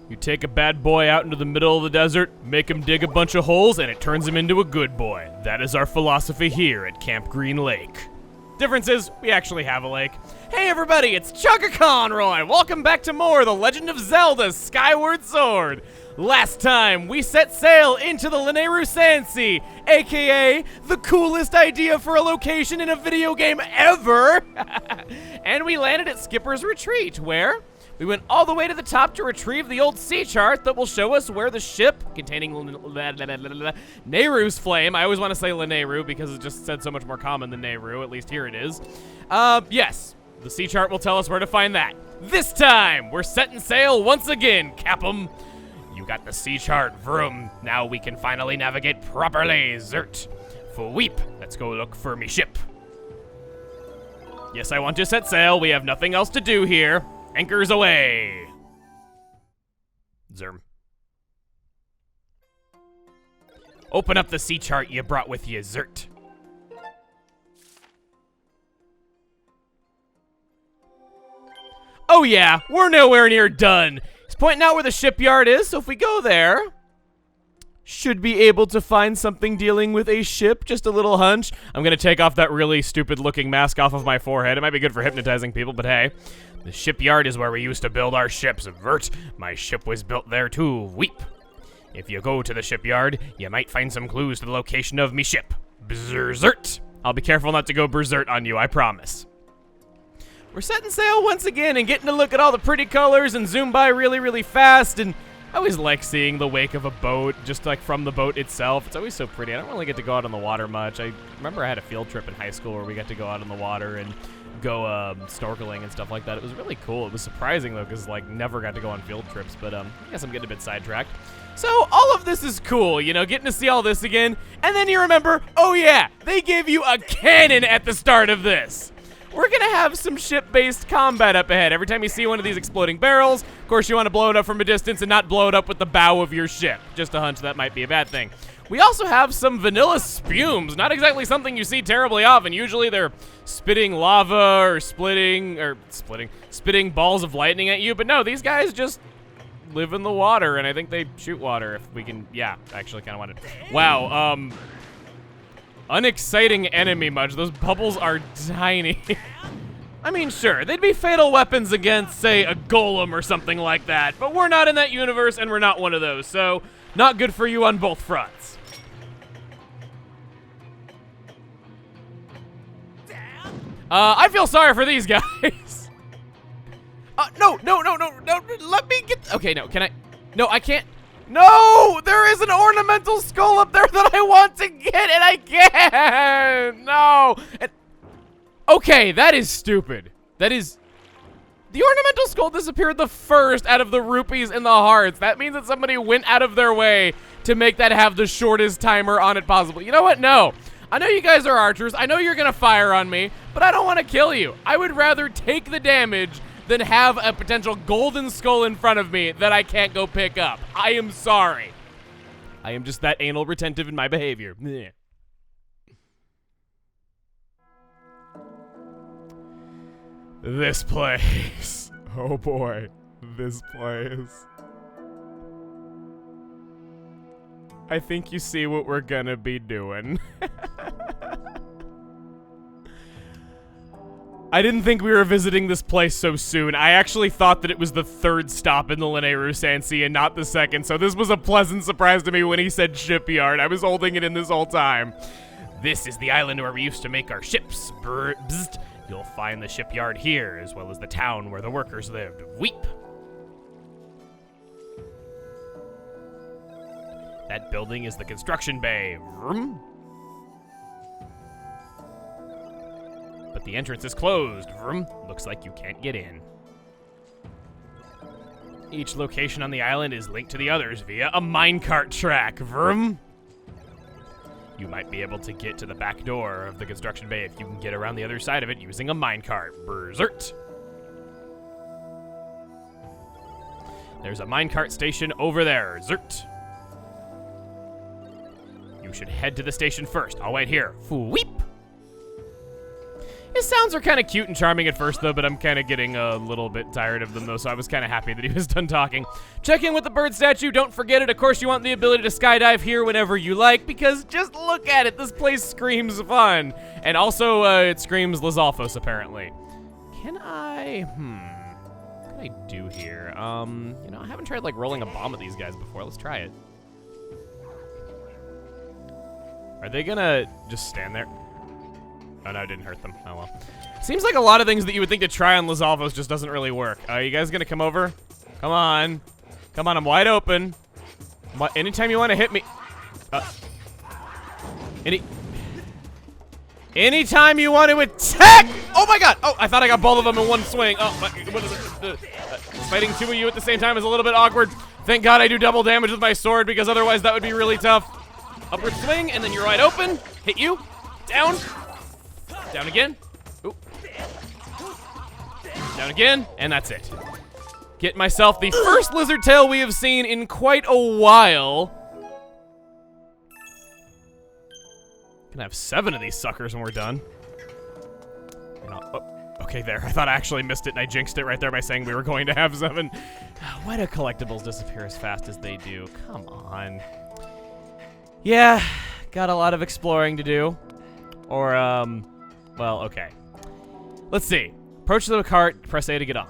You take a bad boy out into the middle of the desert, make him dig a bunch of holes, and it turns him into a good boy. That is our philosophy here at Camp Green Lake. Difference is, we actually have a lake. Hey everybody, it's Chugga Conroy! Welcome back to more The Legend of Zelda Skyward Sword! Last time, we set sail into the Lanayru Sand Sea, aka the coolest idea for a location in a video game ever! And we landed at Skipper's Retreat, where we went all the way to the top to retrieve the old sea chart that will show us where the ship containing Nehru's flame, I always want to say Lanayru because it just said so much more common than Nehru, at least here it is. Yes, the sea chart will tell us where to find that. This time, we're setting sail once again, Cap'em. You got the sea chart, vroom. Now we can finally navigate properly, Zert. Fweep, let's go look for me ship. Yes, I want to set sail. We have nothing else to do here. Anchors away. Zerm. Open up the sea chart you brought with you, Zert. Oh yeah, we're nowhere near done. He's pointing out where the shipyard is, so if we go there, should be able to find something dealing with a ship. Just a little hunch. I'm gonna take off that really stupid looking mask off of my forehead. It might be good for hypnotizing people, but hey. The shipyard is where we used to build our ships, Vert. My ship was built there too, Weep. If you go to the shipyard, you might find some clues to the location of me ship. Bzzert. I'll be careful not to go berserk on you, I promise. We're setting sail once again and getting to look at all the pretty colors and zoom by really, really fast, and I always like seeing the wake of a boat, just like from the boat itself. It's always so pretty. I don't really get to go out on the water much. I remember I had a field trip in high school where we got to go out on the water and go snorkeling and stuff like that. It was really cool. It was surprising though, because like never got to go on field trips, but I guess I'm getting a bit sidetracked. So all of this is cool, you know, getting to see all this again, and then you remember, oh yeah, they gave you a cannon at the start of this. We're gonna have some ship-based combat up ahead. Every time you see one of these exploding barrels, of course you want to blow it up from a distance and not blow it up with the bow of your ship. Just a hunch that might be a bad thing. We also have some vanilla spumes. Not exactly something you see terribly often. Usually they're spitting lava or spitting balls of lightning at you. But no, these guys just live in the water, and I think they shoot water if we can. Yeah, I actually kind of wanted. Wow. Unexciting enemy much. Those bubbles are tiny. I mean, sure, they'd be fatal weapons against, say, a golem or something like that, but we're not in that universe, and we're not one of those, so not good for you on both fronts. I feel sorry for these guys. No, let me get, okay, no, can I, no, I can't. No! There is an ornamental skull up there that I want to get, and I can't! No! And, okay, that is stupid. That is... The ornamental skull disappeared the first out of the rupees and the hearts. That means that somebody went out of their way to make that have the shortest timer on it possible. You know what? No. I know you guys are archers. I know you're gonna fire on me, but I don't want to kill you. I would rather take the damage than have a potential golden skull in front of me that I can't go pick up. I am sorry. I am just that anal retentive in my behavior. Blech. This place. Oh boy, this place. I think you see what we're gonna be doing. I didn't think we were visiting this place so soon. I actually thought that it was the third stop in the Lanayru Sand Sea and not the second, so this was a pleasant surprise to me when he said shipyard. I was holding it in this whole time. This is the island where we used to make our ships. Bzzzt. You'll find the shipyard here, as well as the town where the workers lived. Weep. That building is the construction bay. Vroom. But the entrance is closed. Vroom. Looks like you can't get in. Each location on the island is linked to the others via a minecart track. Vroom. You might be able to get to the back door of the construction bay if you can get around the other side of it using a minecart. Berserk. There's a minecart station over there. Zert. You should head to the station first. I'll wait here. Weep. His sounds are kind of cute and charming at first, though, but I'm kind of getting a little bit tired of them, though, so I was kind of happy that he was done talking. Check in with the bird statue. Don't forget it. Of course, you want the ability to skydive here whenever you like, because just look at it. This place screams fun. And also, it screams Lizalfos, apparently. Can I... What can I do here? You know, I haven't tried, like, rolling a bomb at these guys before. Let's try it. Are they gonna just stand there? Oh, no, it didn't hurt them. Oh, well. Seems like a lot of things that you would think to try on Lizalfos just doesn't really work. You guys gonna come over? Come on. Come on, I'm wide open. Anytime you want to hit me. Anytime you want to attack! Oh my god! Oh, I thought I got both of them in one swing. Oh, what is it? Fighting two of you at the same time is a little bit awkward. Thank god I do double damage with my sword, because otherwise that would be really tough. Upward swing, and then you're wide open. Hit you. Down. Down again. Ooh. Down again, and that's it. Get myself the first lizard tail we have seen in quite a while. Can have 7 of these suckers when we're done. Okay, there. I thought I actually missed it, and I jinxed it right there by saying we were going to have 7. Why do collectibles disappear as fast as they do? Come on. Yeah, got a lot of exploring to do. Or, well, okay. Let's see. Approach the cart, press A to get on.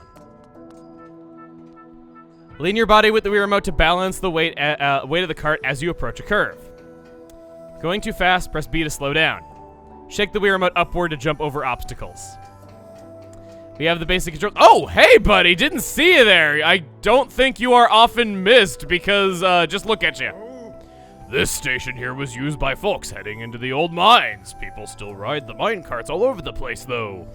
Lean your body with the Wii remote to balance the weight of the cart as you approach a curve. Going too fast, press B to slow down. Shake the Wii remote upward to jump over obstacles. We have the basic control. Oh, hey, buddy, didn't see you there. I don't think you are often missed because, just look at you. This station here was used by folks heading into the old mines. People still ride the minecarts all over the place, though.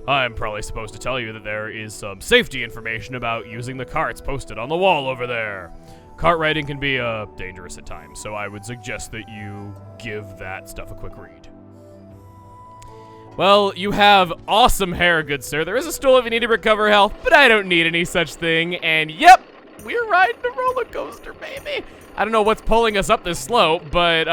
I'm probably supposed to tell you that there is some safety information about using the carts posted on the wall over there. Cart riding can be dangerous at times, so I would suggest that you give that stuff a quick read. Well, you have awesome hair, good sir. There is a stool if you need to recover health, but I don't need any such thing. And yep, we're riding a roller coaster, baby. I don't know what's pulling us up this slope, but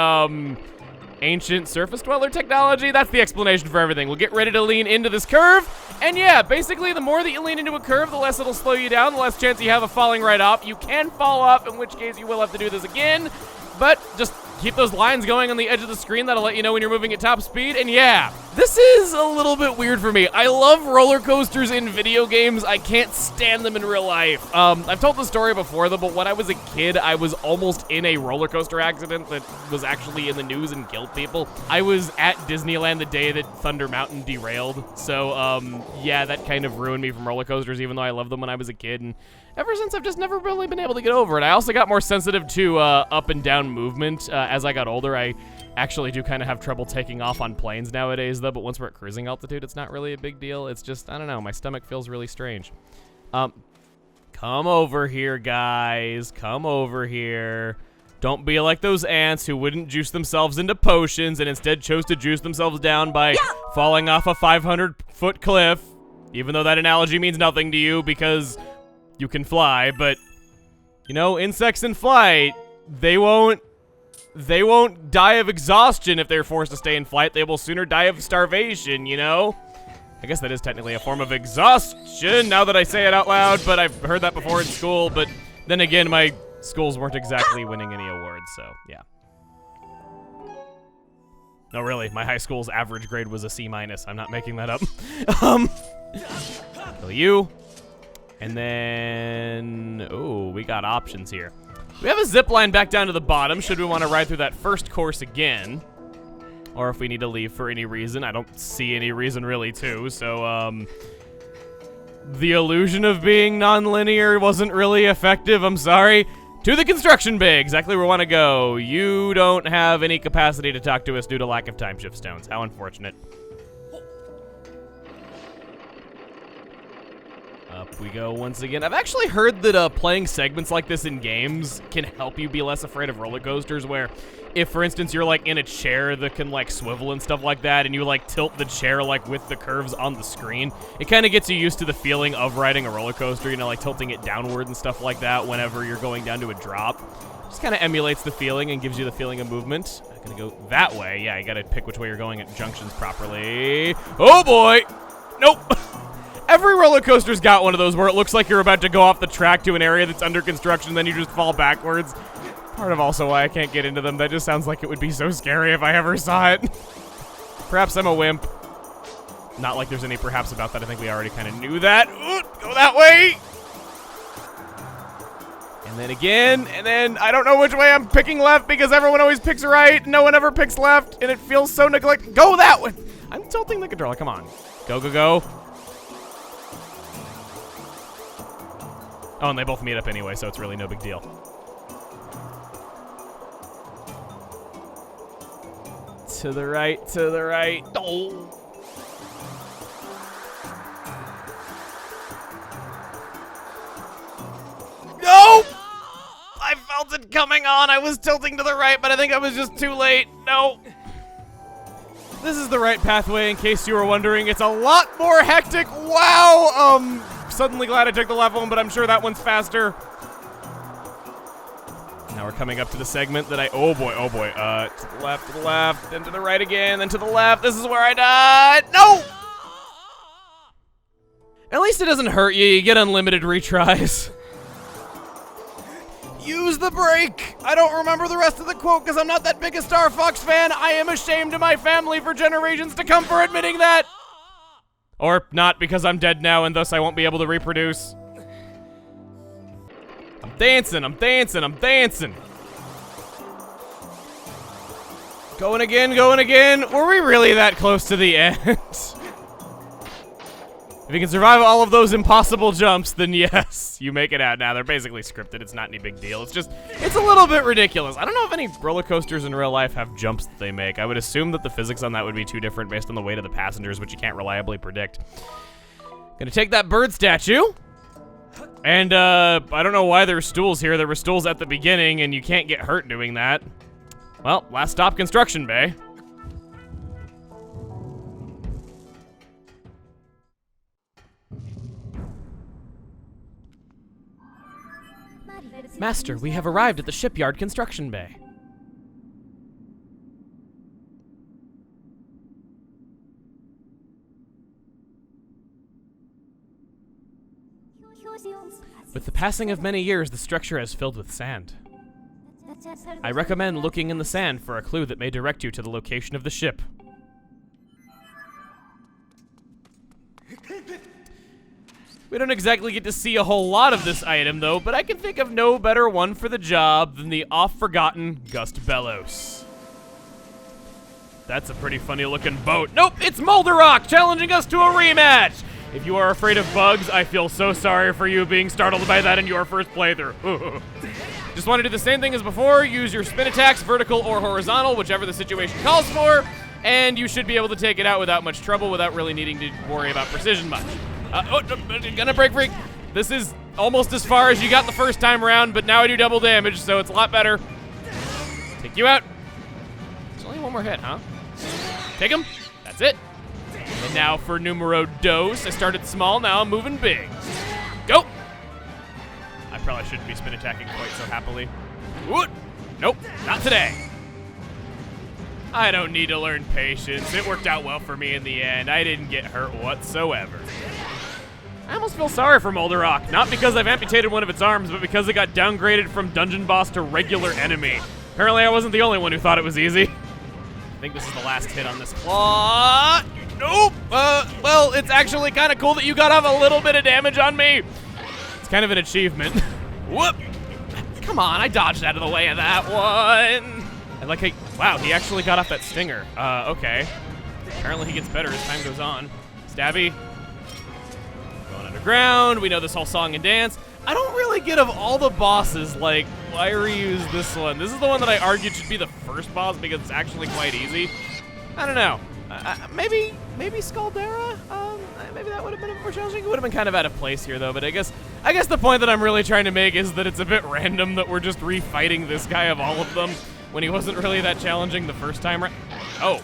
ancient surface dweller technology, that's the explanation for everything. We'll get ready to lean into this curve. And yeah, basically the more that you lean into a curve, the less it'll slow you down, the less chance you have of falling right off. You can fall off, in which case you will have to do this again, but just keep those lines going on the edge of the screen. That'll let you know when you're moving at top speed. And yeah, this is a little bit weird for me. I love roller coasters in video games. I can't stand them in real life. I've told the story before though, but when I was a kid, I was almost in a roller coaster accident that was actually in the news and killed people. I was at Disneyland the day that Thunder Mountain derailed. So yeah, that kind of ruined me from roller coasters, even though I loved them when I was a kid. And ever since, I've just never really been able to get over it. I also got more sensitive to up and down movement as I got older. I actually do kind of have trouble taking off on planes nowadays, though, but once we're at cruising altitude, it's not really a big deal. It's just, I don't know, my stomach feels really strange. Come over here, guys. Come over here. Don't be like those ants who wouldn't juice themselves into potions and instead chose to juice themselves down by falling off a 500-foot cliff, even though that analogy means nothing to you because you can fly, but, you know, insects in flight, they won't die of exhaustion if they're forced to stay in flight. They will sooner die of starvation, you know? I guess that is technically a form of exhaustion now that I say it out loud, but I've heard that before in school, but then again, my schools weren't exactly winning any awards, so yeah. No, really, my high school's average grade was a C-. I'm not making that up. Kill you. And then, oh, we got options here. We have a zip line back down to the bottom should we want to ride through that first course again. Or if we need to leave for any reason. I don't see any reason really to, so, the illusion of being non-linear wasn't really effective, I'm sorry. To the construction bay, exactly where we want to go. You don't have any capacity to talk to us due to lack of time shift stones. How unfortunate. we go once again. I've actually heard that playing segments like this in games can help you be less afraid of roller coasters, where if, for instance, you're like in a chair that can like swivel and stuff like that, and you like tilt the chair like with the curves on the screen, it kind of gets you used to the feeling of riding a roller coaster, you know, like tilting it downward and stuff like that whenever you're going down to a drop. Just kind of emulates the feeling and gives you the feeling of movement. I'm gonna go that way. Yeah, you gotta pick which way you're going at junctions properly. Oh boy! Nope! Every roller coaster's got one of those where it looks like you're about to go off the track to an area that's under construction, then you just fall backwards. Part of also why I can't get into them. That just sounds like it would be so scary if I ever saw it. Perhaps I'm a wimp. Not like there's any perhaps about that. I think we already kind of knew that. Ooh, go that way! And then again, and then I don't know which way I'm picking left because everyone always picks right. No one ever picks left, and it feels so neglected. Go that way! I'm tilting the controller. Come on. Go, go, go. Oh, and they both meet up anyway, so it's really no big deal. To the right, to the right. Oh. No! I felt it coming on. I was tilting to the right, but I think I was just too late. No. This is the right pathway, in case you were wondering. It's a lot more hectic. Wow. Suddenly glad I took the left one, but I'm sure that one's faster. Now we're coming up to the segment that oh boy. To the left, then to the right again, then to the left. This is where I died. No! At least it doesn't hurt you. You get unlimited retries. Use the brake! I don't remember the rest of the quote because I'm not that big a Star Fox fan. I am ashamed of my family for generations to come for admitting that. Or not, because I'm dead now and thus I won't be able to reproduce. I'm dancing, I'm dancing, I'm dancing. Going again, going again. Were we really that close to the end? If you can survive all of those impossible jumps, then yes, you make it out. Now, they're basically scripted. It's not any big deal. It's just, it's a little bit ridiculous. I don't know if any roller coasters in real life have jumps that they make. I would assume that the physics on that would be too different based on the weight of the passengers, which you can't reliably predict. Gonna take that bird statue. And, I don't know why there's stools here. There were stools at the beginning, and you can't get hurt doing that. Well, last stop, construction bay. Master, we have arrived at the shipyard construction bay. With the passing of many years, the structure has filled with sand. I recommend looking in the sand for a clue that may direct you to the location of the ship. We don't exactly get to see a whole lot of this item, though, but I can think of no better one for the job than the oft-forgotten Gust Bellows. That's a pretty funny-looking boat. Nope, it's Moldarach challenging us to a rematch! If you are afraid of bugs, I feel so sorry for you being startled by that in your first playthrough. Just want to do the same thing as before. Use your spin attacks, vertical or horizontal, whichever the situation calls for, and you should be able to take it out without much trouble without really needing to worry about precision much. Gonna break freak. This is almost as far as you got the first time around, but now I do double damage, so it's a lot better. Take you out. There's only one more hit, huh? Take him. That's it. And now for numero dos. I started small, now I'm moving big. Go. I probably shouldn't be spin attacking quite so happily. Ooh. Nope, not today. I don't need to learn patience. It worked out well for me in the end. I didn't get hurt whatsoever. I almost feel sorry for Moldarach, not because I've amputated one of its arms, but because it got downgraded from dungeon boss to regular enemy. Apparently I wasn't the only one who thought it was easy. I think this is the last hit on this claw. Nope. Well, it's actually kind of cool that you got off a little bit of damage on me. It's kind of an achievement. Whoop. Come on, I dodged out of the way of that one. I like how, wow, he actually got off that stinger. Okay. Apparently he gets better as time goes on. Stabby. Going underground. We know this whole song and dance. I don't really get of all the bosses, like, why reuse this one? This is the one that I argued should be the first boss because it's actually quite easy. I don't know. Maybe Scaldera? Maybe that would have been a bit more challenging. It would have been kind of out of place here, though. But I guess the point that I'm really trying to make is that it's a bit random that we're just refighting this guy of all of them when he wasn't really that challenging the first time. Oh.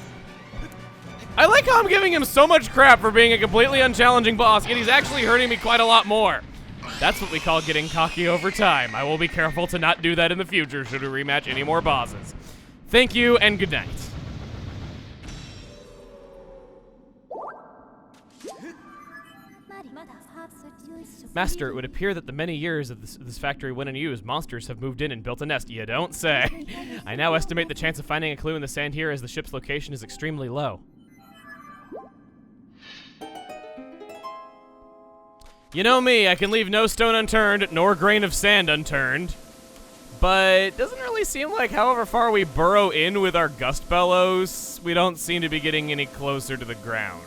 I like how I'm giving him so much crap for being a completely unchallenging boss, yet he's actually hurting me quite a lot more. That's what we call getting cocky over time. I will be careful to not do that in the future should we rematch any more bosses. Thank you, and good night. Master, it would appear that the many years of this factory went unused, monsters have moved in and built a nest. You don't say. I now estimate the chance of finding a clue in the sand here as the ship's location is extremely low. You know me, I can leave no stone unturned, nor grain of sand unturned. But it doesn't really seem like however far we burrow in with our gust bellows, we don't seem to be getting any closer to the ground.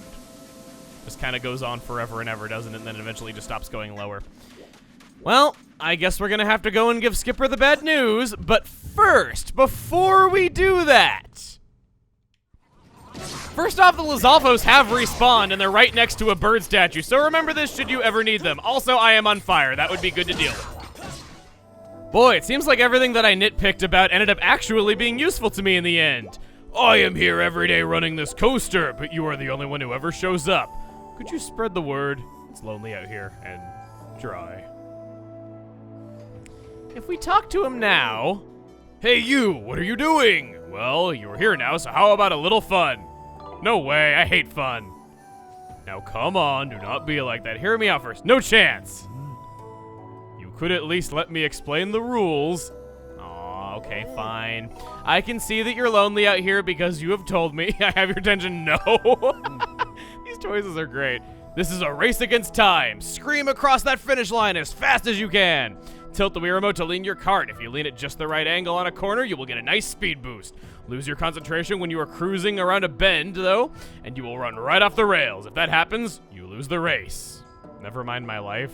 Just kind of goes on forever and ever, doesn't it? And then eventually just stops going lower. Well, I guess we're gonna have to go and give Skipper the bad news, but first, before we do that, first off, the Lizalfos have respawned, and they're right next to a bird statue, so remember this should you ever need them. Also, I am on fire. That would be good to deal with. Boy, it seems like everything that I nitpicked about ended up actually being useful to me in the end. I am here every day running this coaster, but you are the only one who ever shows up. Could you spread the word? It's lonely out here and dry. If we talk to him now... Hey you, what are you doing? Well, you're here now, so how about a little fun? No way, I hate fun. Now come on, do not be like that. Hear me out first. No chance. You could at least let me explain the rules. Aw, okay, fine. I can see that you're lonely out here because you have told me. I have your attention. No. These choices are great. This is a race against time. Scream across that finish line as fast as you can. Tilt the Wii remote to lean your cart. If you lean it just the right angle on a corner, you will get a nice speed boost. Lose your concentration when you are cruising around a bend, though, and you will run right off the rails. If that happens, you lose the race. Never mind my life.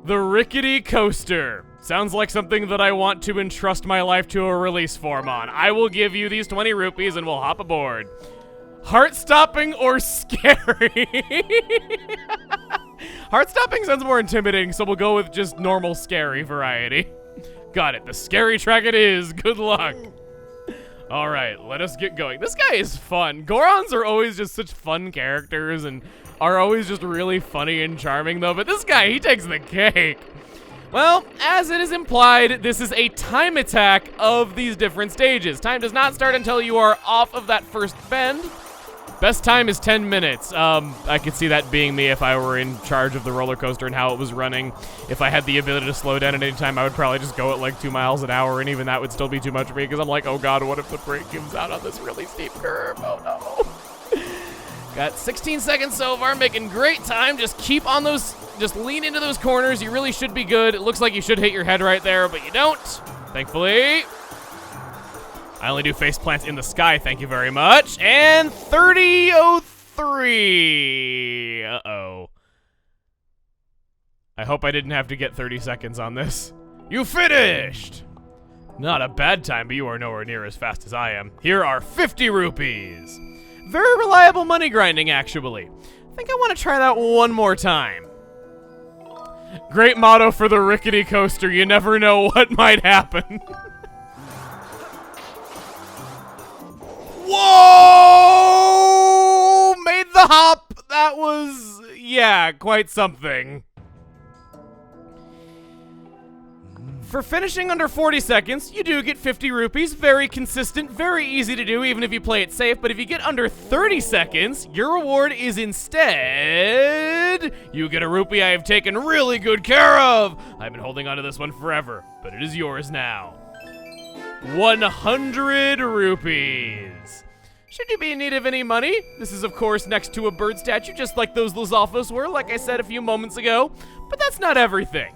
The rickety coaster. Sounds like something that I want to entrust my life to a release form on. I will give you these 20 rupees and we'll hop aboard. Heart-stopping or scary? Heart-stopping sounds more intimidating, so we'll go with just normal scary variety. Got it. The scary track it is. Good luck. All right, let us get going. This guy is fun. Gorons are always just such fun characters and are always just really funny and charming, though. But this guy, he takes the cake. Well, as it is implied, this is a time attack of these different stages. Time does not start until you are off of that first bend. Best time is 10 minutes. I could see that being me if I were in charge of the roller coaster and how it was running. If I had the ability to slow down at any time, I would probably just go at like 2 miles an hour, and even that would still be too much for me because I'm like, oh god, what if the brake gives out on this really steep curve? Oh no. Got 16 seconds so far, making great time. Just keep on those, just lean into those corners. You really should be good. It looks like you should hit your head right there, but you don't, thankfully. I only do face plants in the sky, thank you very much. And 30:03. Uh-oh. I hope I didn't have to get 30 seconds on this. You finished! Not a bad time, but you are nowhere near as fast as I am. Here are 50 rupees. Very reliable money grinding, actually. I think I want to try that one more time. Great motto for the rickety coaster. You never know what might happen. Whoa! Made the hop. That was, yeah, quite something. For finishing under 40 seconds, you do get 50 rupees. Very consistent, very easy to do, even if you play it safe. But if you get under 30 seconds, your reward is instead... You get a rupee I have taken really good care of. I've been holding on to this one forever, but it is yours now. 100 rupees. Should you be in need of any money, this is of course next to a bird statue, just like those Lizalfos were, like I said a few moments ago. But that's not everything.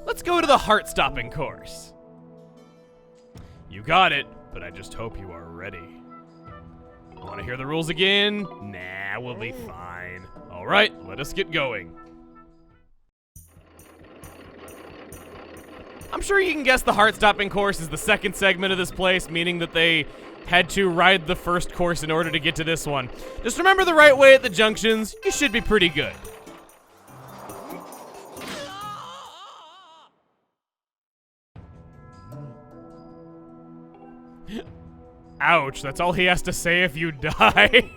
Let's go to the heart-stopping course. You got it, but I just hope you are ready. Want to hear the rules again? Nah, we'll be fine. All right, let us get going. I'm sure you can guess the heart-stopping course is the second segment of this place, meaning that they had to ride the first course in order to get to this one. Just remember the right way at the junctions. You should be pretty good. Ouch, that's all he has to say if you die.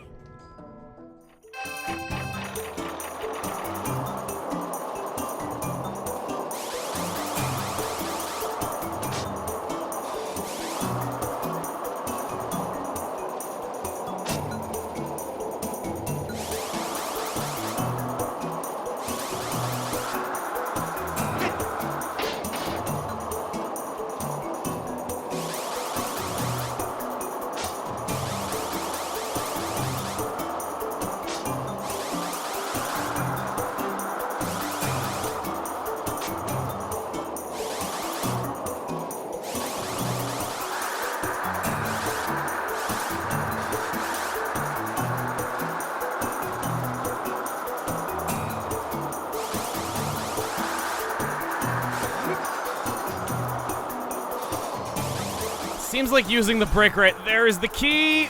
Seems like using the brick right there is the key.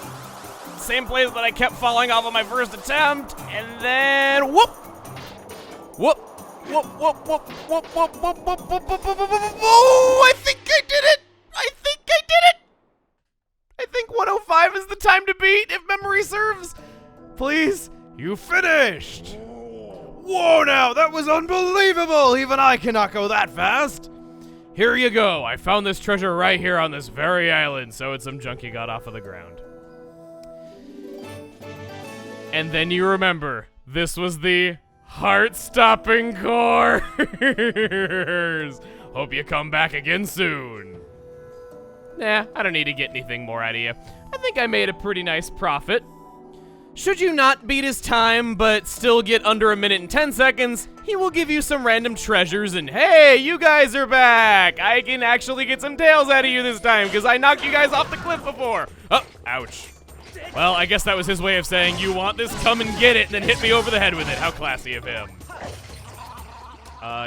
Same place that I kept falling off on my first attempt, and then whoop, whoop, whoop, whoop, whoop, whoop, whoop, whoop, whoop, whoop, whoop, whoop, whoop. Oh, I think I did it. I think I did it. I think 105 is the time to beat, if memory serves. Please, you finished. Whoa, now that was unbelievable. Even I cannot go that fast. Here you go. I found this treasure right here on this very island, so it's some junk you got off of the ground. And then you remember, this was the heart-stopping course. Hope you come back again soon. Nah, I don't need to get anything more out of you. I think I made a pretty nice profit. Should you not beat his time, but still get under a minute and 10 seconds, he will give you some random treasures and hey, you guys are back! I can actually get some tails out of you this time, because I knocked you guys off the cliff before! Oh, ouch. Well, I guess that was his way of saying, you want this, come and get it, and then hit me over the head with it. How classy of him.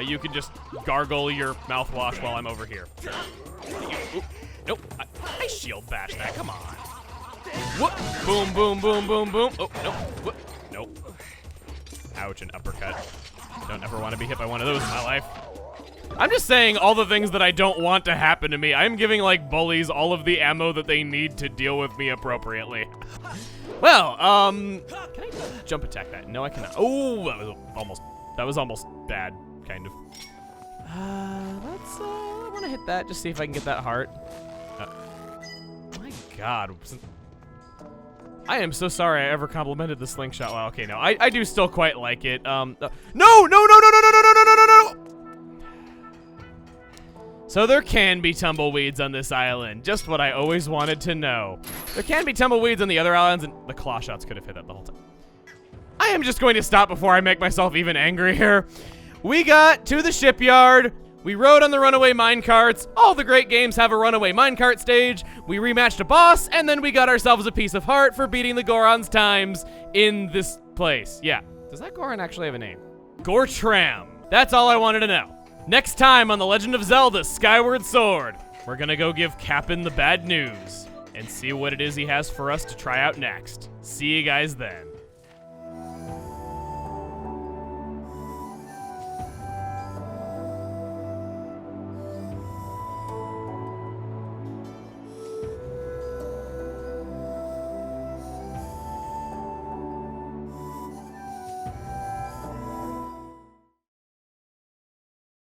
You can just gargle your mouthwash while I'm over here. Nope, I shield bash that, come on. Whoop, boom, boom, boom, boom, boom. Oh, nope, whoop, nope. Ouch, an uppercut. Don't ever want to be hit by one of those in my life. I'm just saying all the things that I don't want to happen to me. I'm giving, like, bullies all of the ammo that they need to deal with me appropriately. Well, can I jump attack that? No, I cannot. Oh, that was almost bad, kind of. I want to hit that, just see if I can get that heart. My God. I am so sorry I ever complimented the slingshot. Well, okay, no, I do still quite like it. No! So there can be tumbleweeds on this island. Just what I always wanted to know. There can be tumbleweeds on the other islands, and the claw shots could have hit that the whole time. I am just going to stop before I make myself even angrier. We got to the shipyard. We rode on the runaway minecarts. All the great games have a runaway minecart stage. We rematched a boss, and then we got ourselves a piece of heart for beating the Goron's times in this place. Yeah. Does that Goron actually have a name? Gortram. That's all I wanted to know. Next time on The Legend of Zelda Skyward Sword, we're gonna go give Cap'n the bad news and see what it is he has for us to try out next. See you guys then.